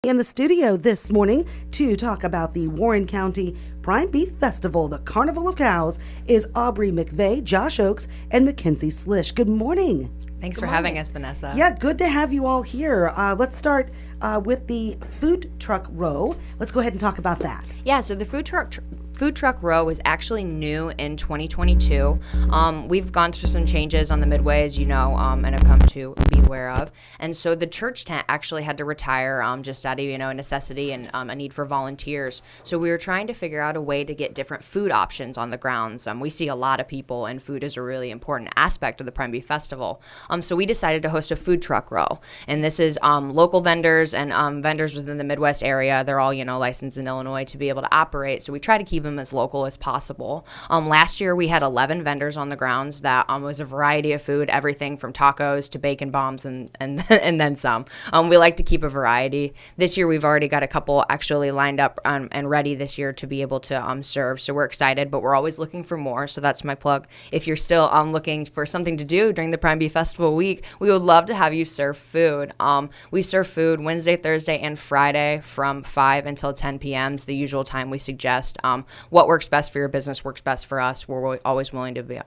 In the studio this morning to talk about the Warren County Prime Beef Festival, the Carnival of Cows, is Aubrey McVeigh, Josh Oakes, and Mackenzie Slish. Good morning. Thanks for having us, Vanessa. Yeah, good to have you all here. Let's start with the food truck row. Let's go ahead and talk about that. Yeah, so the food truck row is actually new in 2022. We've gone through some changes on the Midway, as you know, and have come to be aware of. And so the church tent actually had to retire just out of, a necessity and a need for volunteers. So we were trying to figure out a way to get different food options on the grounds. We see a lot of people, and food is a really important aspect of the Prime Beef Festival. So we decided to host a food truck row. And this is local vendors and vendors within the Midwest area. They're all, licensed in Illinois to be able to operate. So we try to keep them as local as possible. Last year we had 11 vendors on the grounds that was a variety of food, everything from tacos to bacon bombs and then some. We like to keep a variety. This year we've already got a couple actually lined up and ready this year to be able to serve. So we're excited, but we're always looking for more. So that's my plug. If you're still looking for something to do during the Prime Beef Festival week, we would love to have you serve food. We serve food Wednesday, Thursday, and Friday from 5 until 10 p.m. is the usual time we suggest. What works best for your business works best for us. We're always willing to be,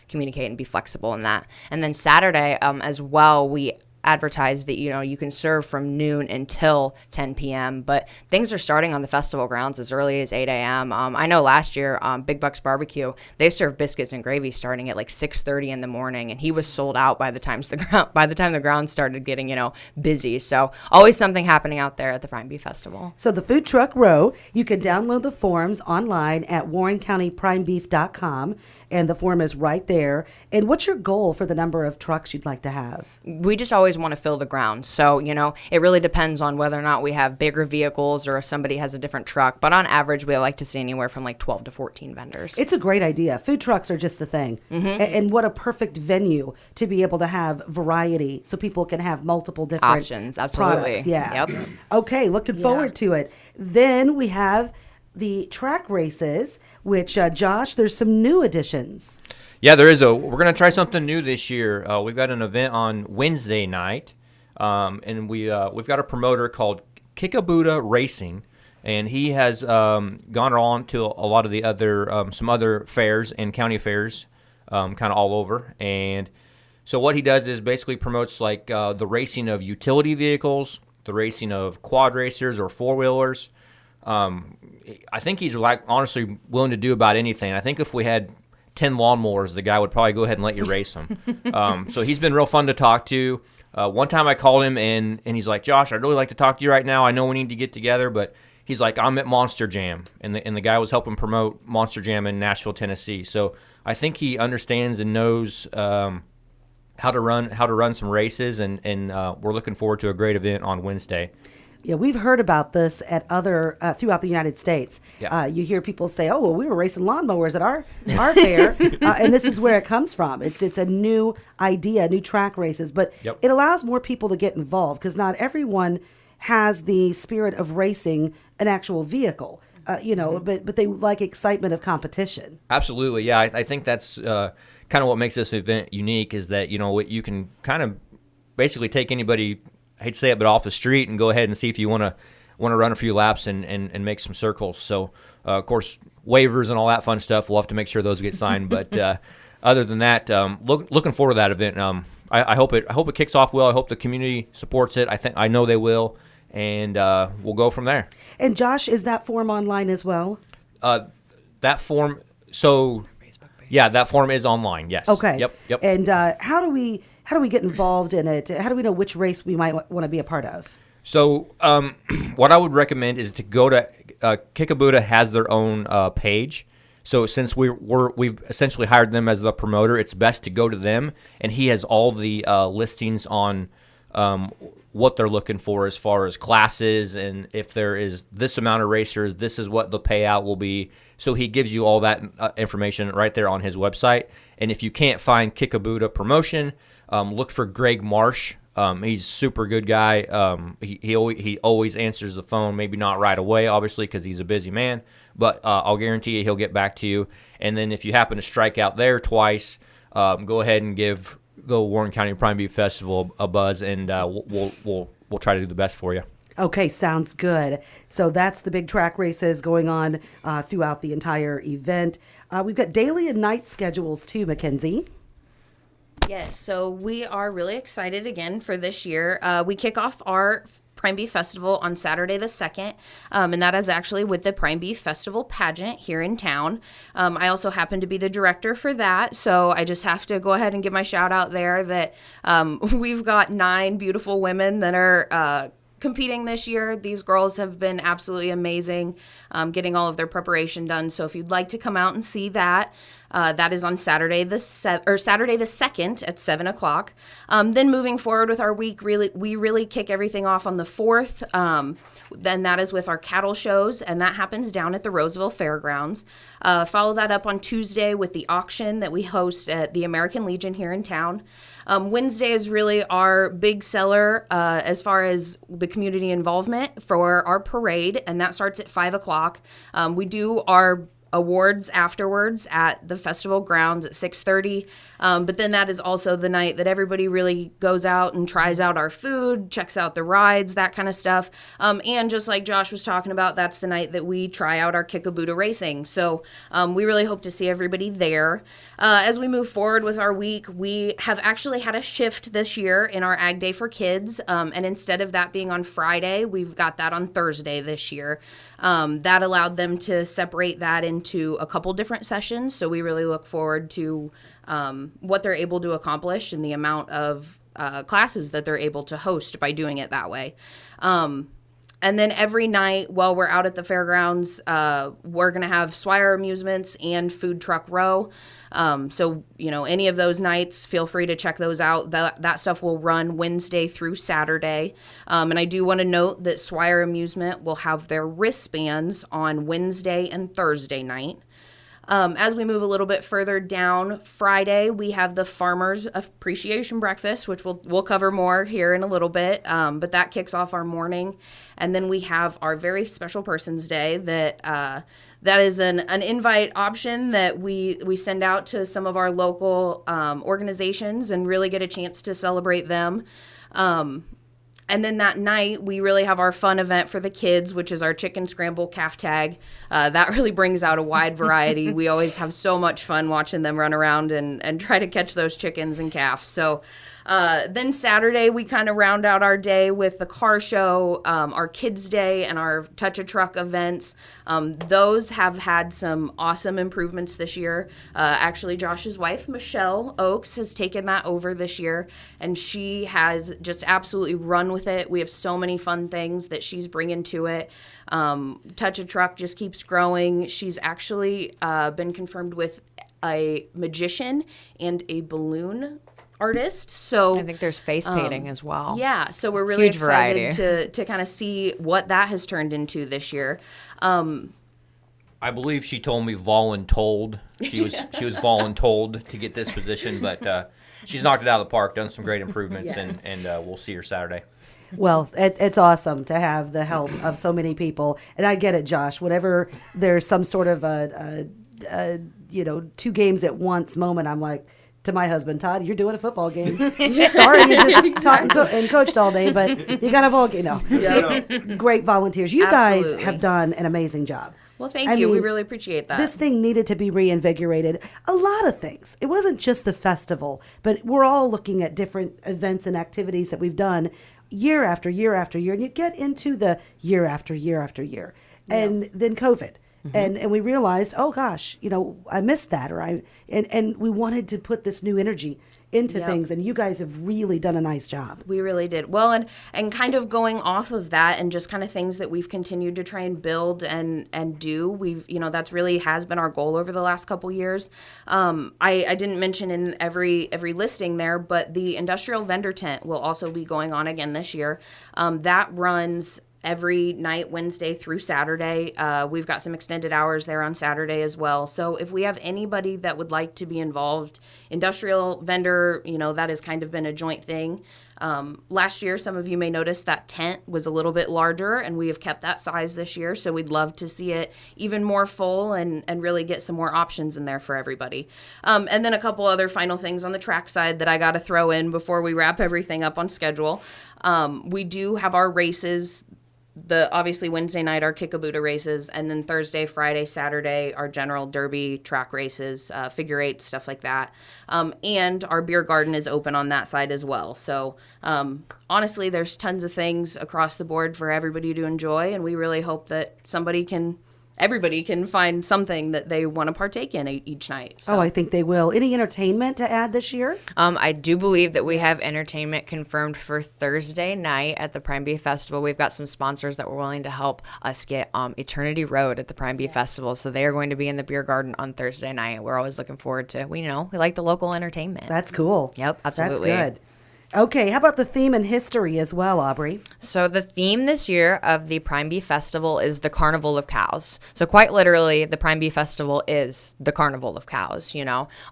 communicate and be flexible in that. And then Saturday as well, we advertise that you can serve from noon until 10 p.m. But things are starting on the festival grounds as early as 8 a.m. I know last year Big Bucks Barbecue, they served biscuits and gravy starting at like 6:30 in the morning, and he was sold out by the time the ground started getting busy. So always something happening out there at the Prime Beef Festival. So the food truck row, you can download the forms online at warrencountyprimebeef.com, and the form is right there. And what's your goal for the number of trucks you'd like to have? We just always want to fill the ground. So, it really depends on whether or not we have bigger vehicles or if somebody has a different truck. But on average, we like to see anywhere from like 12 to 14 vendors. It's a great idea. Food trucks are just the thing. Mm-hmm. And what a perfect venue to be able to have variety so people can have multiple different options. Absolutely. Products. Yeah. Yep. Okay, looking forward to it. Then we have the track races, which, Josh, there's some new additions. Yeah, there is. We're going to try something new this year. We've got an event on Wednesday night, and we've got a promoter called Kikabuda Racing, and he has gone on to a lot of the other some other fairs and county fairs, kind of all over. And so what he does is basically promotes like the racing of utility vehicles, the racing of quad racers or four wheelers. I think he's honestly willing to do about anything. I think if we had 10 lawnmowers, the guy would probably go ahead and let you race them. So he's been real fun to talk to. One time I called him and he's like, Josh, I'd really like to talk to you right now. I know we need to get together, but he's like, I'm at Monster Jam. And the guy was helping promote Monster Jam in Nashville, Tennessee. So I think he understands and knows how to run some races, and we're looking forward to a great event on Wednesday. Yeah, we've heard about this at other throughout the United States. Yeah. You hear people say, "Oh, well, we were racing lawnmowers at our fair," and this is where it comes from. It's a new idea, new track races, but it allows more people to get involved because not everyone has the spirit of racing an actual vehicle. But they like excitement of competition. Absolutely, yeah. I think that's kind of what makes this event unique is that you can kind of basically take anybody. I hate to say it, but off the street and go ahead and see if you want to run a few laps and make some circles. So, of course, waivers and all that fun stuff, we'll have to make sure those get signed. But other than that, looking forward to that event. I hope it kicks off well. I hope the community supports it. I know they will, and we'll go from there. And Josh, is that form online as well? That form, so yeah, that form is online. Yes. Okay. Yep. And how do we get involved in it? How do we know which race we might want to be a part of? So what I would recommend is to go to Kikabuda has their own page. So since we've essentially hired them as the promoter, it's best to go to them, and he has all the listings on what they're looking for as far as classes, and if there is this amount of racers, this is what the payout will be. So he gives you all that information right there on his website. And if you can't find Kikabuda promotion, look for Greg Marsh. He's a super good guy. He always answers the phone, maybe not right away, obviously, because he's a busy man. But I'll guarantee you he'll get back to you. And then if you happen to strike out there twice, go ahead and give the Warren County Prime Beef Festival a buzz, and we'll try to do the best for you. Okay, sounds good. So that's the big track races going on throughout the entire event. We've got daily and night schedules too, Mackenzie. Yes, so we are really excited again for this year. We kick off our Prime Beef Festival on Saturday the 2nd, and that is actually with the Prime Beef Festival pageant here in town. I also happen to be the director for that, so I just have to go ahead and give my shout out there that we've got 9 beautiful women that are competing this year. These girls have been absolutely amazing, getting all of their preparation done. So if you'd like to come out and see that, that is on Saturday the 2nd at 7:00. Then moving forward with our week, we really kick everything off on the 4th. Then that is with our cattle shows, and that happens down at the Roseville Fairgrounds. Follow that up on Tuesday with the auction that we host at the American Legion here in town. Wednesday is really our big seller as far as the community involvement for our parade, and that starts at 5:00. We do our awards afterwards at the festival grounds at 6:30. But then that is also the night that everybody really goes out and tries out our food, checks out the rides, that kind of stuff. And just like Josh was talking about, that's the night that we try out our Kickabuda racing. So we really hope to see everybody there. As we move forward with our week, we have actually had a shift this year in our Ag Day for Kids. And instead of that being on Friday, we've got that on Thursday this year. That allowed them to separate that into a couple different sessions. So we really look forward to what they're able to accomplish and the amount of classes that they're able to host by doing it that way. And then every night while we're out at the fairgrounds, we're going to have Swire Amusements and Food Truck Row. So, any of those nights, feel free to check those out. That stuff will run Wednesday through Saturday. And I do want to note that Swire Amusement will have their wristbands on Wednesday and Thursday night. As we move a little bit further down, Friday we have the Farmers Appreciation Breakfast, which we'll cover more here in a little bit, but that kicks off our morning. And then we have our very special Persons Day that is an invite option that we send out to some of our local organizations and really get a chance to celebrate them. And then that night, we really have our fun event for the kids, which is our chicken scramble calf tag. That really brings out a wide variety. We always have so much fun watching them run around and try to catch those chickens and calves. So then Saturday, we kind of round out our day with the car show, our Kids Day, and our Touch a Truck events. Those have had some awesome improvements this year. Actually, Josh's wife, Michelle Oakes, has taken that over this year, and she has just absolutely run with it. We have so many fun things that she's bringing to it. Touch a Truck just keeps growing. She's actually been confirmed with a magician and a balloon artist. So I think there's face painting as well. Yeah, so we're really Huge excited variety. to kind of see what that has turned into this year. I believe she told me voluntold. She was voluntold to get this position, but she's knocked it out of the park, done some great improvements, Yes. and we'll see her Saturday. Well, it's awesome to have the help of so many people. And I get it, Josh. Whenever there's some sort of a 2 games at once moment, I'm like, to my husband, Todd, you're doing a football game. Sorry you just taught and coached all day, but you got a ball game. No. Great volunteers. You Absolutely. guys have done an amazing job. Well, thank you. We really appreciate that. This thing needed to be reinvigorated. A lot of things. It wasn't just the festival, but we're all looking at different events and activities that we've done year after year after year. And you get into the year after year after year. And then COVID. And we realized, oh gosh, I missed that, and we wanted to put this new energy into things, and you guys have really done a nice job. We really did. Well, and kind of going off of that and just kind of things that we've continued to try and build and do, we've, that's really has been our goal over the last couple years. I didn't mention in every listing there, but the industrial vendor tent will also be going on again this year. That runs every night, Wednesday through Saturday. We've got some extended hours there on Saturday as well. So if we have anybody that would like to be involved, industrial vendor, that has kind of been a joint thing. Last year, some of you may notice that tent was a little bit larger, and we have kept that size this year. So we'd love to see it even more full and really get some more options in there for everybody. And then a couple other final things on the track side that I got to throw in before we wrap everything up on schedule. We do have our races. Obviously Wednesday night our Kickabuta races, and then Thursday, Friday, Saturday our general derby track races, figure eight, stuff like that. And our beer garden is open on that side as well. So honestly, there's tons of things across the board for everybody to enjoy, and we really hope that everybody can find something that they want to partake in each night. So. Oh, I think they will. Any entertainment to add this year? I do believe that we have entertainment confirmed for Thursday night at the Prime Beef Festival. We've got some sponsors that were willing to help us get Eternity Road at the Prime Beef Festival. So they are going to be in the beer garden on Thursday night. We're always looking forward to, we like the local entertainment. That's cool. Yep, absolutely. That's good. Okay, how about the theme and history as well, Aubrey? So the theme this year of the Prime Beef Festival is the Carnival of Cows. So quite literally, the Prime Beef Festival is the Carnival of Cows,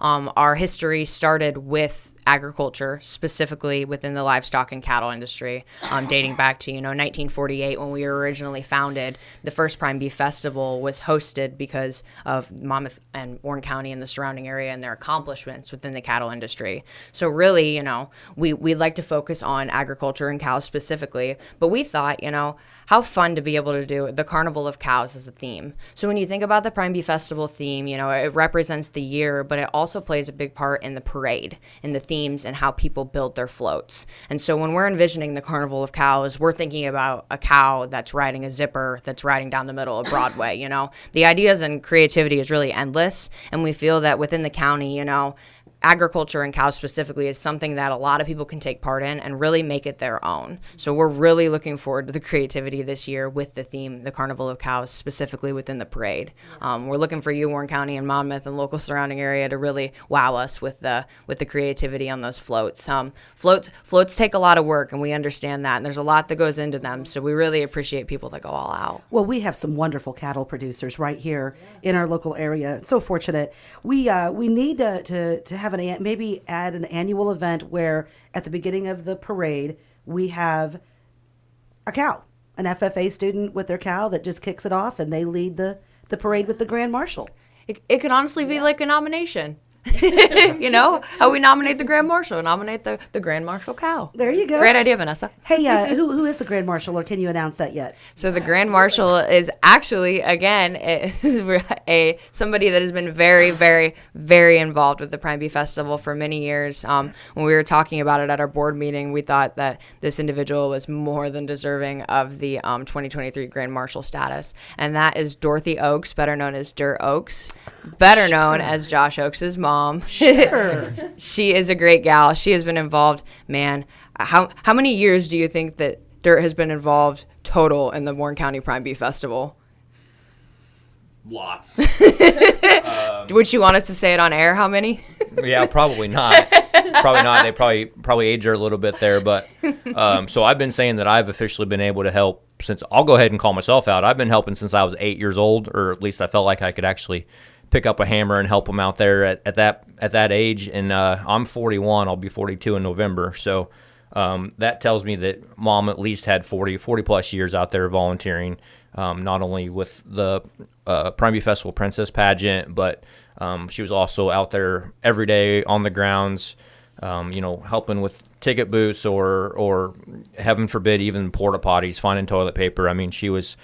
Our history started with agriculture, specifically within the livestock and cattle industry, dating back to 1948 when we were originally founded. The first Prime Beef Festival was hosted because of Monmouth and Warren County and the surrounding area and their accomplishments within the cattle industry. So really, we'd like to focus on agriculture and cows specifically, but we thought, how fun to be able to do the Carnival of Cows as a theme. So when you think about the Prime Beef Festival theme, it represents the year, but it also plays a big part in the parade, in the themes and how people build their floats. And so when we're envisioning the Carnival of Cows, we're thinking about a cow that's riding a zipper that's riding down the middle of Broadway. The ideas and creativity is really endless, and we feel that within the county, agriculture and cows specifically is something that a lot of people can take part in and really make it their own. So we're really looking forward to the creativity this year with the theme, the Carnival of Cows, specifically within the parade. We're looking for you, Warren County and Monmouth and local surrounding area, to really wow us with the creativity on those floats. Floats take a lot of work, and we understand that, and there's a lot that goes into them. So we really appreciate people that go all out. Well, we have some wonderful cattle producers right here in our local area. So fortunate. We need to have maybe add an annual event where at the beginning of the parade we have a cow, an FFA student with their cow that just kicks it off, and they lead the parade with the Grand Marshal. It could honestly be like a nomination. How we nominate the Grand Marshal, nominate the Grand Marshal cow. There you go. Great idea, Vanessa. Hey, who is the Grand Marshal, or can you announce that yet? So the Grand Marshal is actually, again, somebody that has been very, very, very involved with the Prime Beef Festival for many years. When we were talking about it at our board meeting, we thought that this individual was more than deserving of the 2023 Grand Marshal status, and that is Dorothy Oakes, better known as Dirt Oakes, better known as Josh Oakes' mom. Sure. She is a great gal. She has been involved, man. How many years do you think that Dirt has been involved total in the Warren County Prime Beef Festival? Lots. Would you want us to say it on air? How many? Yeah, probably not. Probably not. They probably age her a little bit there, but so I've been saying that I've officially been able to help since, I'll go ahead and call myself out. I've been helping since I was 8 years old, or at least I felt like I could actually pick up a hammer and help them out there at that age. And I'm 41. I'll be 42 in November. So that tells me that Mom at least had 40 plus years out there volunteering, not only with the Prime Beef Festival Princess Pageant, but she was also out there every day on the grounds, helping with ticket booths or heaven forbid, even porta potties, finding toilet paper. I mean, she was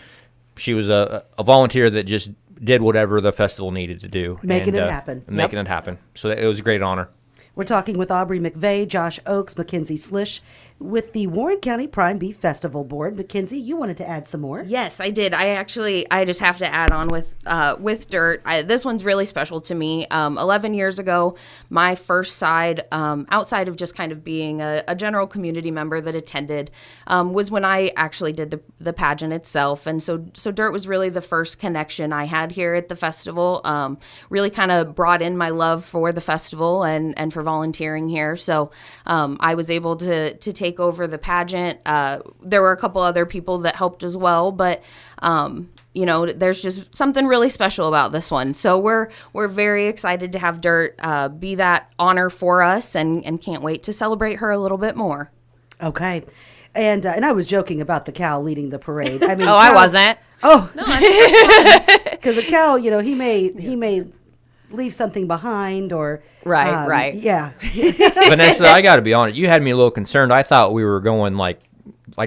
a volunteer that just did whatever the festival needed to do. Making it happen. Making it happen. So it was a great honor. We're talking with Aubrey McVeigh, Josh Oakes, Mackenzie Slish with the Warren County Prime Beef Festival Board. Mackenzie, you wanted to add some more? Yes, I did. I just have to add on with Dirt. This one's really special to me. 11 years ago, my first side, outside of just kind of being a general community member that attended, was when I actually did the pageant itself. And so Dirt was really the first connection I had here at the festival. Really kind of brought in my love for the festival and for volunteering here. So I was able to take over the pageant. There were a couple other people that helped as well, but there's just something really special about this one. So we're very excited to have Dirt be that honor for us, and can't wait to celebrate her a little bit more. Okay. And I was joking about the cow leading the parade. I mean, I wasn't. Oh, no, because a cow, he may leave something behind or right. Yeah. Vanessa, I got to be honest. You had me a little concerned. I thought we were going like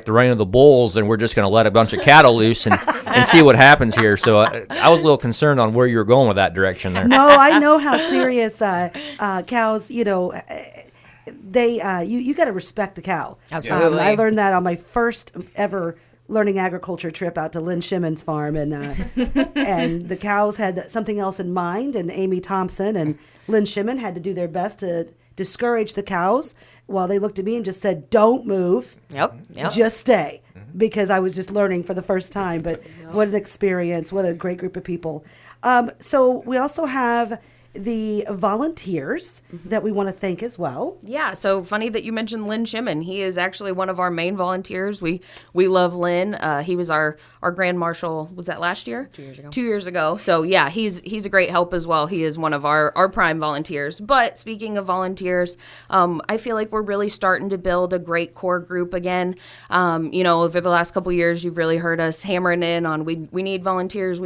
the reign of the bulls, and we're just going to let a bunch of cattle loose and see what happens here. So I was a little concerned on where you were going with that direction there. No, I know how serious cows. They you got to respect the cow. Absolutely. I learned that on my first ever learning agriculture trip out to Lynn Shimon's farm, and and the cows had something else in mind, and Amy Thompson and Lynn Shimon had to do their best to discourage the cows while they looked at me and just said, "Don't move. Yep. Just stay." Because I was just learning for the first time. But what an experience. What a great group of people. So we also have the volunteers that we want to thank as well. Yeah, so funny that you mentioned Lynn Shimon. He is actually one of our main volunteers. We love Lynn. He was our Grand Marshal, was that last year? 2 years ago. 2 years ago. So yeah, he's a great help as well. He is one of our prime volunteers. But speaking of volunteers, I feel like we're really starting to build a great core group again. Over the last couple of years, you've really heard us hammering in on we need volunteers,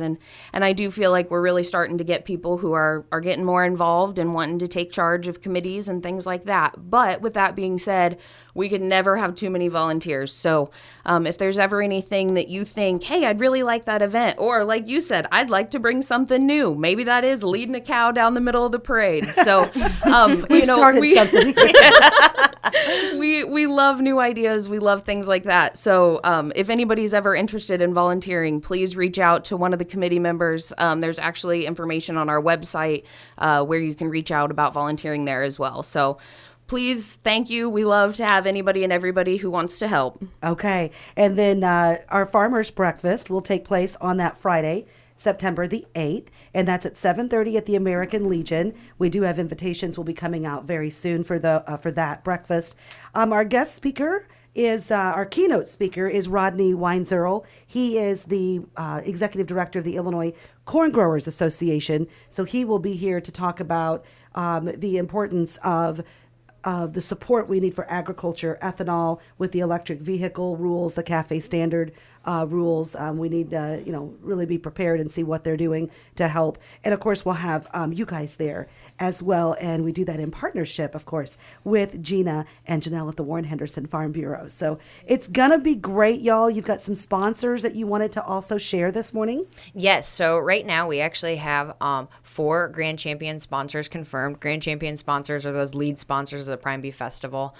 and I do feel like we're really starting to get people who are getting more involved and wanting to take charge of committees and things like that. But with that being said, we could never have too many volunteers. So if there's ever anything that you think, hey, I'd really like that event, or like you said, I'd like to bring something new. Maybe that is leading a cow down the middle of the parade. So we started something. we love new ideas. We love things like that. So if anybody's ever interested in volunteering, please reach out to one of the committee members. There's actually information on our website where you can reach out about volunteering there as well. So please, thank you. We love to have anybody and everybody who wants to help. Okay. And then our Farmers Breakfast will take place on that Friday, September the 8th, and that's at 7:30 at the American Legion. We do have invitations will be coming out very soon for that breakfast. Our guest speaker is our keynote speaker is Rodney Weinzierl. He is the executive director of the Illinois Corn Growers Association. So he will be here to talk about the importance of the support we need for agriculture, ethanol with the electric vehicle rules, the CAFE standard rules. We need to, really be prepared and see what they're doing to help. And of course, we'll have you guys there as well. And we do that in partnership, of course, with Gina and Janelle at the Warren Henderson Farm Bureau. So it's going to be great, y'all. You've got some sponsors that you wanted to also share this morning? Yes. So right now we actually have 4 Grand Champion sponsors confirmed. Grand Champion sponsors are those lead sponsors of the Prime Beef Festival.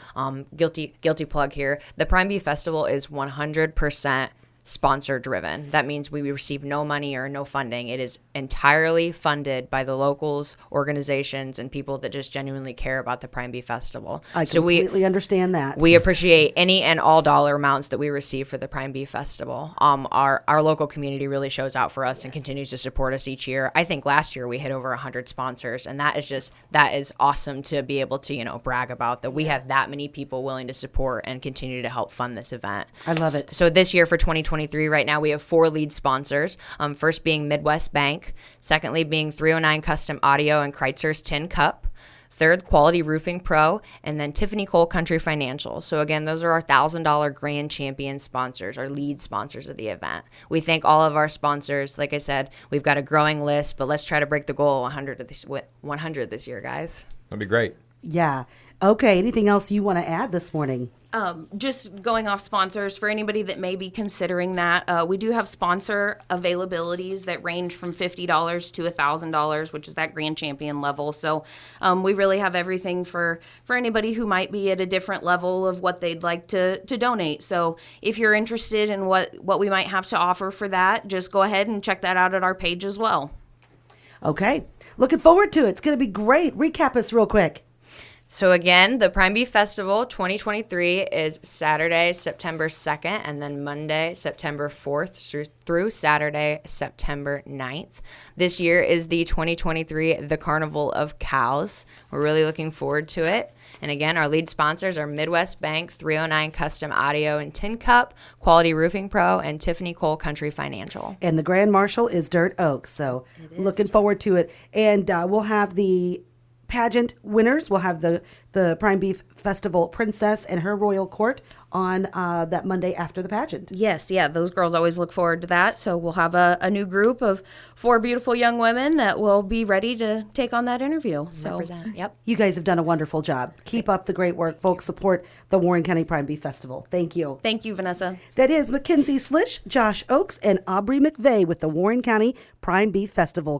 Guilty plug here. The Prime Beef Festival is 100% sponsor driven. That means we receive no money or no funding. It is entirely funded by the locals, organizations, and people that just genuinely care about the Prime Beef Festival. I completely understand that. We appreciate any and all dollar amounts that we receive for the Prime Beef Festival. Our local community really shows out for us and continues to support us each year. I think last year we hit over 100 sponsors, and that is awesome to be able to brag about, that we have that many people willing to support and continue to help fund this event. I love it. So this year for 2023, right now we have 4 lead sponsors. First being Midwest Bank, secondly being 309 Custom Audio and Kreitzer's Tin Cup, third Quality Roofing Pro, and then Tiffany Cole Country Financial. So again, those are our $1,000 Grand Champion sponsors, our lead sponsors of the event. We thank all of our sponsors. Like I said, we've got a growing list, but let's try to break the goal of 100 this year, guys. That'd be great. Yeah. Okay. Anything else you want to add this morning? Just going off sponsors, for anybody that may be considering that, we do have sponsor availabilities that range from $50 to $1,000, which is that Grand Champion level. So we really have everything for anybody who might be at a different level of what they'd like to donate. So if you're interested in what we might have to offer for that, just go ahead and check that out at our page as well. Okay. Looking forward to it. It's going to be great. Recap us real quick. So again, the Prime Beef Festival 2023 is Saturday, September 2nd, and then Monday, September 4th through Saturday, September 9th. This year is the 2023 The Carnival of Cows. We're really looking forward to it. And again, our lead sponsors are Midwest Bank, 309 Custom Audio and Tin Cup, Quality Roofing Pro, and Tiffany Cole Country Financial. And the Grand Marshal is Dirt Oaks. So looking forward to it. And we'll have the pageant winners. We'll have the Prime Beef Festival princess and her royal court on that Monday after the pageant. Yes, yeah, those girls always look forward to that. So we'll have a new group of 4 beautiful young women that will be ready to take on that interview. So, Represent. Yep. You guys have done a wonderful job. Keep up the great work, folks. Support the Warren County Prime Beef Festival. Thank you. thank you, Vanessa. That is Mackenzie Slish, Josh Oakes, and Aubrey McVeigh with the Warren County Prime Beef Festival.